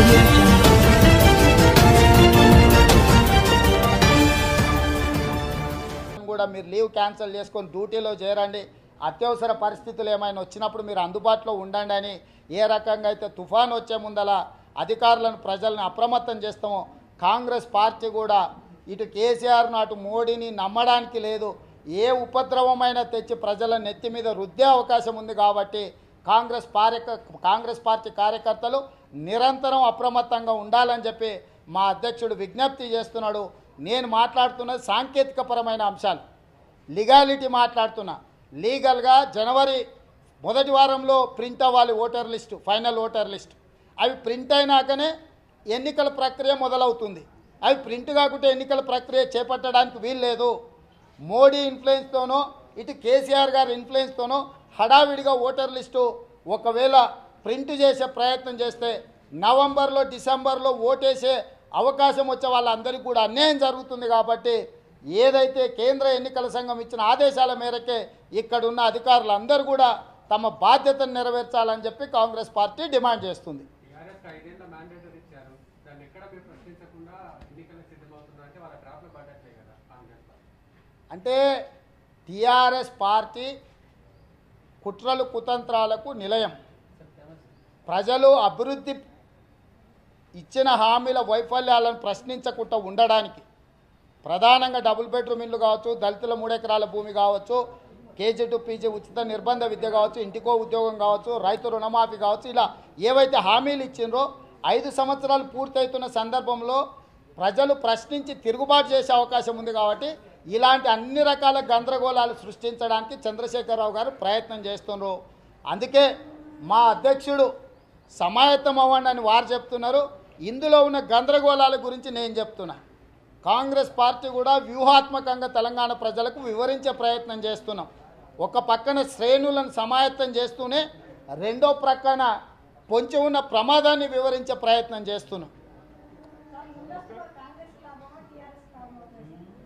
audio jungle. కూడా మీరు leave cancel చేసుకొని డ్యూటీలో చేరండి, అత్యవసర పరిస్థితులు ఏమైనా వచ్చినప్పుడు మీరు అందుబాటులో ఉండండి అని ఏ రకంగా అయితే తుఫాన్ వచ్చే ముందల అధికారులను ప్రజలను అప్రమత్తం చేస్తామో కాంగ్రెస్ పార్టీ కూడా ఇటు కేసీఆర్ను అటు మోడీని నమ్మడానికి లేదు. ఏ ఉపద్రవమైనా తెచ్చి ప్రజల నెత్తి మీద రుద్దే అవకాశం ఉంది కాబట్టి కాంగ్రెస్ పార్టీ కార్యకర్తలు నిరంతరం అప్రమత్తంగా ఉండాలని చెప్పి మా అధ్యక్షుడు విజ్ఞప్తి చేస్తున్నాడు. నేను మాట్లాడుతున్నది సాంకేతికపరమైన అంశాలు, లీగాలిటీ మాట్లాడుతున్నా. లీగల్గా జనవరి మొదటి వారంలో ప్రింట్ అవ్వాలి voter list, final voter list. అవి ప్రింట్ అయినాకనే ఎన్నికల ప్రక్రియ మొదలవుతుంది. అవి ప్రింట్ కాకుంటే ఎన్నికల ప్రక్రియ చేపట్టడానికి వీలు లేదు. మోడీ ఇన్ఫ్లుయెన్స్తోనో ఇటు కేసీఆర్ గారి ఇన్ఫ్లుయెన్స్తోనో హడావిడిగా ఓటర్ లిస్టు ఒకవేళ ప్రింట్ చేసే ప్రయత్నం చేస్తే నవంబర్లో డిసెంబర్లో ఓటేసే అవకాశం వచ్చే వాళ్ళందరికీ కూడా అన్యాయం జరుగుతుంది. కాబట్టి ఏదైతే కేంద్ర ఎన్నికల సంఘం ఇచ్చిన ఆదేశాల మేరకే ఇక్కడున్న అధికారులందరూ కూడా తమ బాధ్యతను నెరవేర్చాలని చెప్పి కాంగ్రెస్ పార్టీ డిమాండ్ చేస్తుంది. అంటే టీఆర్ఎస్ పార్టీ కుట్రలు కుతంత్రాలకు నిలయం. ప్రజలు అభివృద్ధి ఇచ్చిన హామీల వైఫల్యాలను ప్రశ్నించకుండా ఉండడానికి ప్రధానంగా డబుల్ బెడ్రూమ్ ఇల్లు కావచ్చు, దళితుల 3 ఎకరాల భూమి కావచ్చు, కేజీ టు పీజీ ఉచిత నిర్బంధ విద్య కావచ్చు, ఇంటికో ఉద్యోగం కావచ్చు, రైతు రుణమాఫీ కావచ్చు, ఇలా ఏవైతే హామీలు ఇచ్చిండ్రో 5 సంవత్సరాలు పూర్తవుతున్న సందర్భంలో ప్రజలు ప్రశ్నించి తిరుగుబాటు చేసే అవకాశం ఉంది. కాబట్టి ఇలాంటి అన్ని రకాల గందరగోళాలు సృష్టించడానికి చంద్రశేఖరరావు గారు ప్రయత్నం చేస్తున్నారు. అందుకే మా అధ్యక్షుడు సమాయత్తం అవ్వండి అని వారు చెప్తున్నారు. ఇందులో ఉన్న గందరగోళాల గురించి నేను చెప్తున్నా. కాంగ్రెస్ పార్టీ కూడా వ్యూహాత్మకంగా తెలంగాణ ప్రజలకు వివరించే ప్రయత్నం చేస్తున్నాం. ఒక పక్కన శ్రేణులను సమాయత్తం చేస్తూనే రెండో ప్రక్కన పొంచి ఉన్న ప్రమాదాన్ని వివరించే ప్రయత్నం చేస్తున్నాం.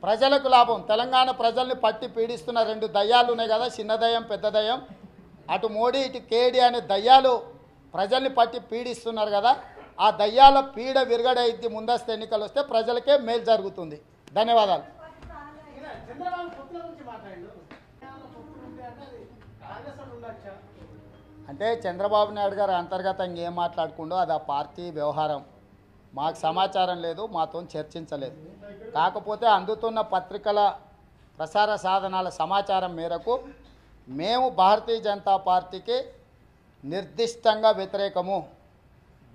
ప్రజలకు లాభం. తెలంగాణ ప్రజల్ని పట్టి పీడిస్తున్న 2 దయ్యాలు ఉన్నాయి కదా, చిన్న దయ్యం పెద్ద దయ్యం. అటు మోడీ ఇటు కేడీ అనే దయ్యాలు ప్రజల్ని పట్టి పీడిస్తున్నారు కదా, ఆ దయ్యాల పీడ విరగడైద్ది. ముందస్తు ఎన్నికలు వస్తే ప్రజలకే మేలు జరుగుతుంది. ధన్యవాదాలు. అంటే చంద్రబాబు నాయుడు గారు అంతర్గతంగా ఏం మాట్లాడుకుండో అది ఆ పార్టీ వ్యవహారం. మాకు సమాచారం లేదు, మాతో చర్చించలేదు. కాకపోతే అందుతున్న పత్రికల ప్రసార సాధనాల సమాచారం మేరకు మేము భారతీయ జనతా పార్టీకి నిర్దిష్టంగా వ్యతిరేకము.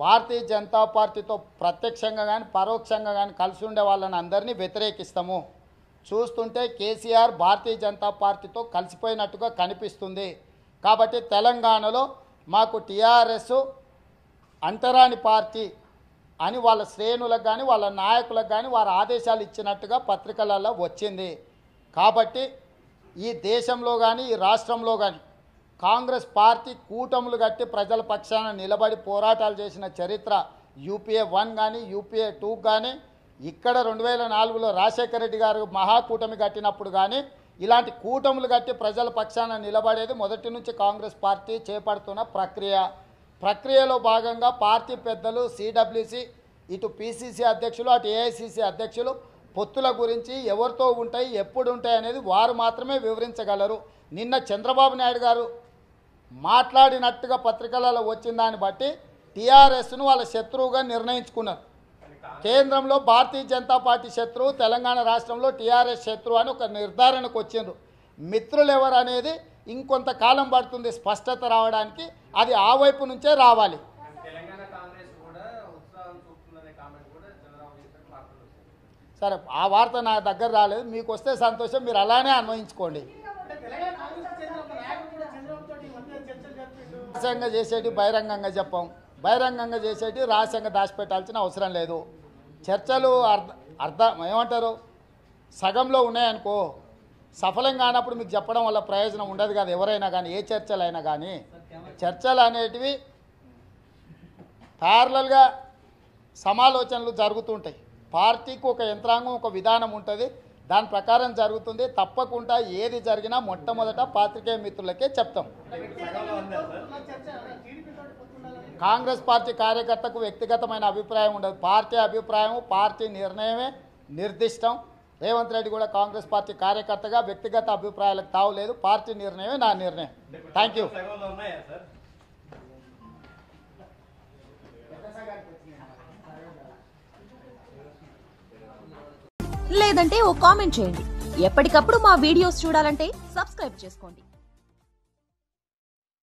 భారతీయ జనతా పార్టీతో ప్రత్యక్షంగా కానీ పరోక్షంగా కానీ కలిసి ఉండే వాళ్ళని అందరినీ వ్యతిరేకిస్తాము. చూస్తుంటే కేసీఆర్ భారతీయ జనతా పార్టీతో కలిసిపోయినట్టుగా కనిపిస్తుంది. కాబట్టి తెలంగాణలో మాకు టీఆర్ఎస్ అంటరాని పార్టీ అని వాళ్ళ శ్రేణులకు కానీ వాళ్ళ నాయకులకు కానీ వారు ఆదేశాలు ఇచ్చినట్టుగా పత్రికలలో వచ్చింది. కాబట్టి ఈ దేశంలో కానీ ఈ రాష్ట్రంలో కానీ కాంగ్రెస్ పార్టీ కూటములు కట్టి ప్రజల పక్షాన నిలబడి పోరాటాలు చేసిన చరిత్ర యూపీఏ 1 కానీ యూపీఏ 2 కానీ ఇక్కడ 2004లో రాజశేఖర రెడ్డి గారు మహాకూటమి కట్టినప్పుడు కానీ ఇలాంటి కూటములు కట్టి ప్రజల పక్షాన నిలబడేది మొదటి నుంచి కాంగ్రెస్ పార్టీ చేపడుతున్న ప్రక్రియలో భాగంగా పార్టీ పెద్దలు సిడబ్ల్యూసి ఇటు పిసిసి అధ్యక్షులు అటు ఏఐసిసి అధ్యక్షులు పొత్తుల గురించి ఎవరితో ఉంటాయి ఎప్పుడు ఉంటాయి అనేది వారు మాత్రమే వివరించగలరు. నిన్న చంద్రబాబు నాయుడు గారు మాట్లాడినట్టుగా పత్రికలలో వచ్చిన దాన్ని బట్టి టీఆర్ఎస్ను వాళ్ళ శత్రువుగా నిర్ణయించుకున్నారు. కేంద్రంలో భారతీయ జనతా పార్టీ శత్రువు, తెలంగాణ రాష్ట్రంలో టీఆర్ఎస్ శత్రువు అని ఒక నిర్ధారణకు వచ్చిండ్రు. మిత్రులు ఎవరు అనేది ఇంకొంతకాలం పడుతుంది స్పష్టత రావడానికి. అది ఆ వైపు నుంచే రావాలి. సరే, ఆ వార్త నా దగ్గర రాలేదు. మీకు వస్తే సంతోషం, మీరు అలానే అన్వయించుకోండి. రహస్యంగా చేసేటి బహిరంగంగా చెప్పాం, బహిరంగంగా చేసేటి రహస్యంగా దాచిపెట్టాల్సిన అవసరం లేదు. చర్చలు ఏమంటారు సగంలో ఉన్నాయనుకో, సఫలం కానప్పుడు మీకు చెప్పడం వల్ల ప్రయోజనం ఉండదు కదా. ఎవరైనా కానీ ఏ చర్చలు అయినా కానీ చర్చలు అనేటివి ప్యారలల్గా సమాలోచనలు జరుగుతుంటాయి. పార్టీకి ఒక యంత్రాంగం ఒక విధానం ఉంటుంది, దాని ప్రకారం జరుగుతుంది. తప్పకుండా ఏది జరిగినా మొట్టమొదట పాత్రికేయ మిత్రులకే చెప్తాం. కాంగ్రెస్ పార్టీ కార్యకర్తకు వ్యక్తిగతమైన అభిప్రాయం ఉండదు. పార్టీ అభిప్రాయం, పార్టీ నిర్ణయమే నిర్దిష్టం. రేవంత్ రెడ్డి కూడా కాంగ్రెస్ పార్టీ కార్యకర్తగా వ్యక్తిగత అభిప్రాయాలకు తావులేదు. పార్టీ నిర్ణయమే నా నిర్ణయం. Thank you. లేదంటే ఓ కామెంట్ చేయండి. ఎప్పటికప్పుడు మా వీడియోస్ చూడాలంటే సబ్స్క్రైబ్ చేసుకోండి.